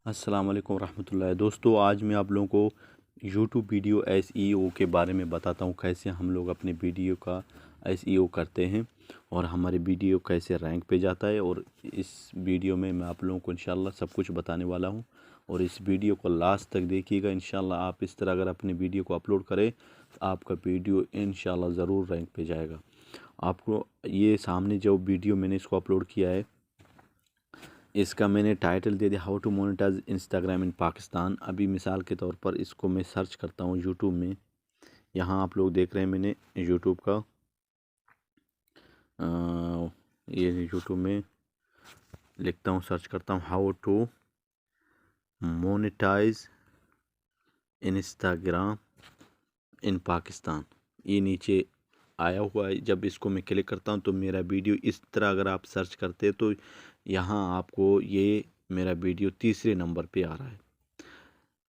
अस्सलाम वालेकुम रहमतुल्लाह। दोस्तों, आज मैं आप लोगों को यूट्यूब वीडियो एसईओ के बारे में बताता हूँ, कैसे हम लोग अपने वीडियो का एसईओ करते हैं और हमारे वीडियो कैसे रैंक पे जाता है। और इस वीडियो में मैं आप लोगों को इंशाल्लाह सब कुछ बताने वाला हूँ और इस वीडियो को लास्ट तक देखिएगा। इंशाल्लाह आप इस तरह अगर अपने वीडियो को अपलोड करें तो आपका वीडियो इंशाल्लाह ज़रूर रैंक पे जाएगा। आपको ये सामने जो वीडियो मैंने इसको अपलोड किया है, इसका मैंने टाइटल दे दिया हाउ टू मोनेटाइज इंस्टाग्राम इन पाकिस्तान। अभी मिसाल के तौर पर इसको मैं सर्च करता हूँ यूट्यूब में। यहाँ आप लोग देख रहे हैं मैंने यूट्यूब का ये यूट्यूब में लिखता हूँ, सर्च करता हूँ हाउ टू मोनेटाइज इंस्टाग्राम इन पाकिस्तान। ये नीचे आया हुआ है। जब इसको मैं क्लिक करता हूँ तो मेरा वीडियो इस तरह अगर आप सर्च करते हैं तो यहाँ आपको ये मेरा वीडियो तीसरे नंबर पे आ रहा है।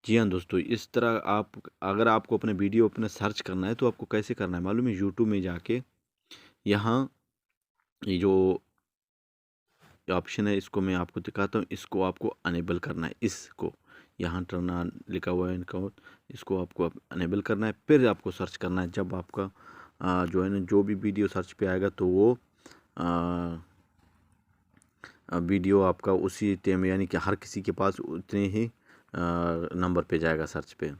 जी हाँ दोस्तों, इस तरह आप अगर आपको अपने वीडियो अपने सर्च करना है तो आपको कैसे करना है मालूम है। यूट्यूब में जाके यहाँ ये जो ऑप्शन है इसको मैं आपको दिखाता हूँ। इसको आपको अनेबल करना है। इसको यहाँ टर्न ऑन लिखा हुआ है इनका, इसको आपको अनेबल करना है। फिर आपको सर्च करना है। जब आपका जो है ना जो भी वीडियो सर्च पे आएगा तो वो वीडियो आपका उसी टाइम यानी कि हर किसी के पास उतने ही नंबर पे जाएगा सर्च पे।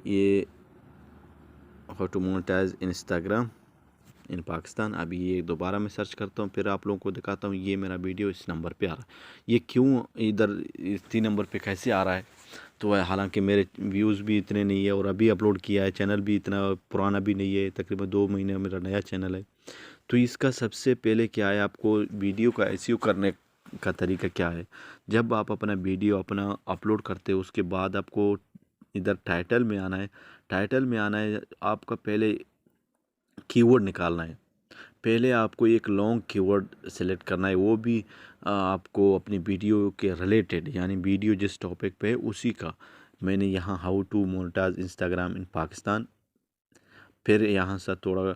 ये हाउ टू मोनेटाइज इंस्टाग्राम इन पाकिस्तान। अभी ये दोबारा मैं सर्च करता हूँ, फिर आप लोगों को दिखाता हूँ। ये मेरा वीडियो इस नंबर पे आ रहा है। ये क्यों इधर इस 3 नंबर पे कैसे आ रहा है? तो हालांकि मेरे व्यूज़ भी इतने नहीं है और अभी अपलोड किया है, चैनल भी इतना पुराना भी नहीं है, तकरीबन 2 महीने मेरा नया चैनल है। तो इसका सबसे पहले क्या है, आपको वीडियो का एसईओ करने का तरीका क्या है। जब आप अपना वीडियो अपना अपलोड करते हो उसके बाद आपको इधर टाइटल में आना है। टाइटल में आना है, आपका पहले कीवर्ड निकालना है। पहले आपको एक लॉन्ग कीवर्ड सेलेक्ट करना है, वो भी आपको अपनी वीडियो के रिलेटेड, यानी वीडियो जिस टॉपिक पे है उसी का। मैंने यहाँ हाउ टू मोनेटाइज इंस्टाग्राम इन पाकिस्तान, फिर यहाँ से थोड़ा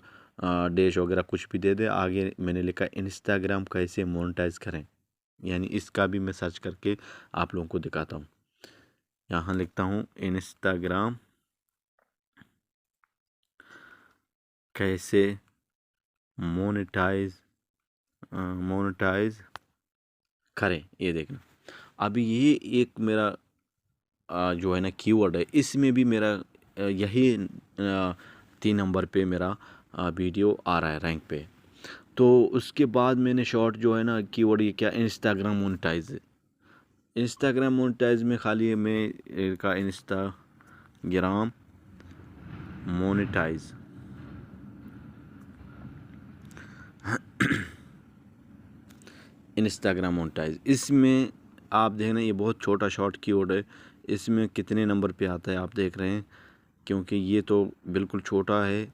डैश वगैरह कुछ भी दे दे। आगे मैंने लिखा इंस्टाग्राम कैसे मोनेटाइज करें, यानी इसका भी मैं सर्च करके आप लोगों को दिखाता हूँ। यहाँ लिखता हूँ इंस्टाग्राम कैसे मोनेटाइज करें। ये देखना, अभी ये एक मेरा जो है ना कीवर्ड है, इसमें भी मेरा यही 3 नंबर पे मेरा वीडियो आ रहा है रैंक पे। तो उसके बाद मैंने शॉर्ट जो है ना कीवर्ड ये क्या, इंस्टाग्राम मोनेटाइज। इंस्टाग्राम मोनेटाइज में खाली मैं का इंस्टाग्राम मोनेटाइज इंस्टाग्राम मोनेटाइज, इसमें आप देखना ये बहुत छोटा शॉर्ट कीवर्ड है। इसमें कितने नंबर पे आता है आप देख रहे हैं, क्योंकि ये तो बिल्कुल छोटा है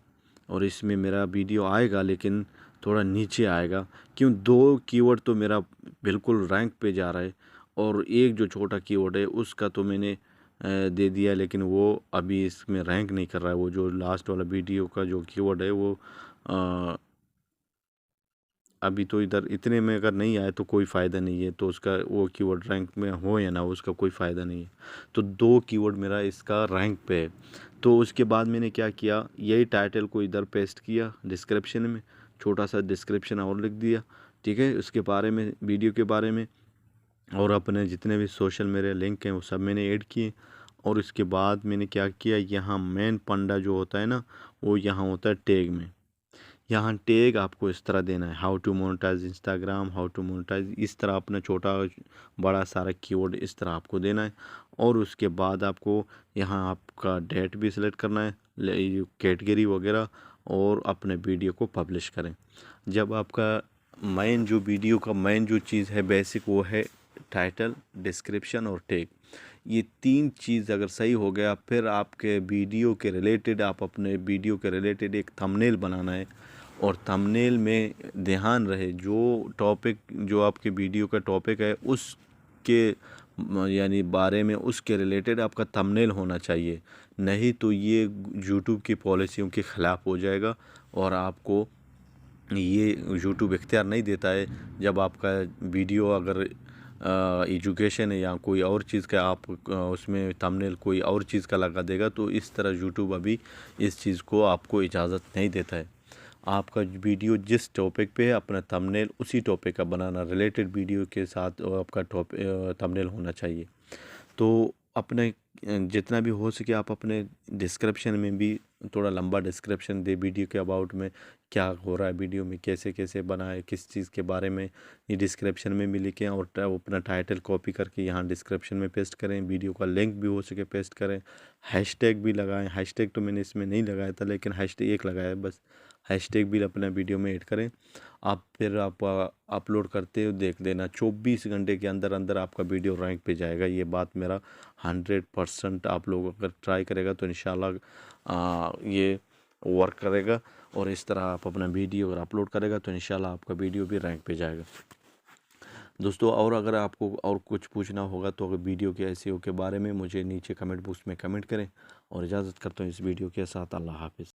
और इसमें मेरा वीडियो आएगा लेकिन थोड़ा नीचे आएगा। क्यों, 2 कीवर्ड तो मेरा बिल्कुल रैंक पे जा रहा है और एक जो छोटा कीवर्ड है उसका तो मैंने दे दिया लेकिन वो अभी इसमें रैंक नहीं कर रहा है। वो जो लास्ट वाला वीडियो का जो कीवर्ड है वो अभी तो इधर इतने में अगर नहीं आए तो कोई फ़ायदा नहीं है। तो उसका वो कीवर्ड रैंक में हो या ना हो उसका कोई फ़ायदा नहीं है। तो 2 कीवर्ड मेरा इसका रैंक पे है। तो उसके बाद मैंने क्या किया, यही टाइटल को इधर पेस्ट किया, डिस्क्रिप्शन में छोटा सा डिस्क्रिप्शन और लिख दिया, ठीक है, उसके बारे में, वीडियो के बारे में। और अपने जितने भी सोशल मेरे लिंक हैं वो सब मैंने ऐड किए। और उसके बाद मैंने क्या किया, यहाँ मेन पंडा जो होता है ना वो यहाँ होता है टैग में। यहाँ टैग आपको इस तरह देना है, how to monetise Instagram, how to monetise, इस तरह अपना छोटा बड़ा सारा कीवर्ड इस तरह आपको देना है। और उसके बाद आपको यहाँ आपका डेट भी सिलेक्ट करना है, कैटेगरी वगैरह, और अपने वीडियो को पब्लिश करें। जब आपका मेन जो वीडियो का मेन जो चीज़ है बेसिक, वो है टाइटल, डिस्क्रिप्शन और टैग। ये 3 चीज़ अगर सही हो गया, फिर आपके वीडियो के रिलेटेड, आप अपने वीडियो के रिलेटेड एक थंबनेल बनाना है। और थंबनेल में ध्यान रहे जो टॉपिक, जो आपके वीडियो का टॉपिक है उसके यानी बारे में, उसके रिलेटेड आपका थंबनेल होना चाहिए। नहीं तो ये यूट्यूब की पॉलिसियों के ख़िलाफ़ हो जाएगा और आपको ये यूट्यूब इख्तियार नहीं देता है। जब आपका वीडियो अगर एजुकेशन है या कोई और चीज़ का आप उसमें थंबनेल कोई और चीज़ का लगा देगा, तो इस तरह यूट्यूब अभी इस चीज़ को आपको इजाज़त नहीं देता है। आपका वीडियो जिस टॉपिक पे है अपना थंबनेल उसी टॉपिक का बनाना, रिलेटेड वीडियो के साथ आपका थंबनेल होना चाहिए। तो अपने जितना भी हो सके आप अपने डिस्क्रिप्शन में भी थोड़ा लंबा डिस्क्रिप्शन दे वीडियो के अबाउट में, क्या हो रहा है वीडियो में, कैसे कैसे बना है, किस चीज़ के बारे में, ये डिस्क्रिप्शन में भी लिखें और अपना टाइटल कॉपी करके यहाँ डिस्क्रिप्शन में पेस्ट करें। वीडियो का लिंक भी हो सके पेस्ट करें। हैशटैग भी लगाएं। हैशटैग तो मैंने इसमें नहीं लगाया था, लेकिन हैशटैग एक लगाया है बस। हैशटैग भी अपना वीडियो में ऐड करें। आप फिर आप अपलोड करते हो देख लेना, 24 घंटे के अंदर अंदर आपका वीडियो रैंक पे जाएगा। ये बात मेरा 100% आप लोग अगर ट्राई करेगा तो इंशाल्लाह ये वर्क करेगा। और इस तरह आप अपना वीडियो अगर अपलोड करेगा तो इंशाल्लाह आपका वीडियो भी रैंक पे जाएगा। दोस्तों, और अगर आपको और कुछ पूछना होगा तो अगर वीडियो के एसईओ के बारे में मुझे नीचे कमेंट बॉक्स में कमेंट करें। और इजाज़त करता हूँ इस वीडियो के साथ। अल्लाह हाफ़िज़।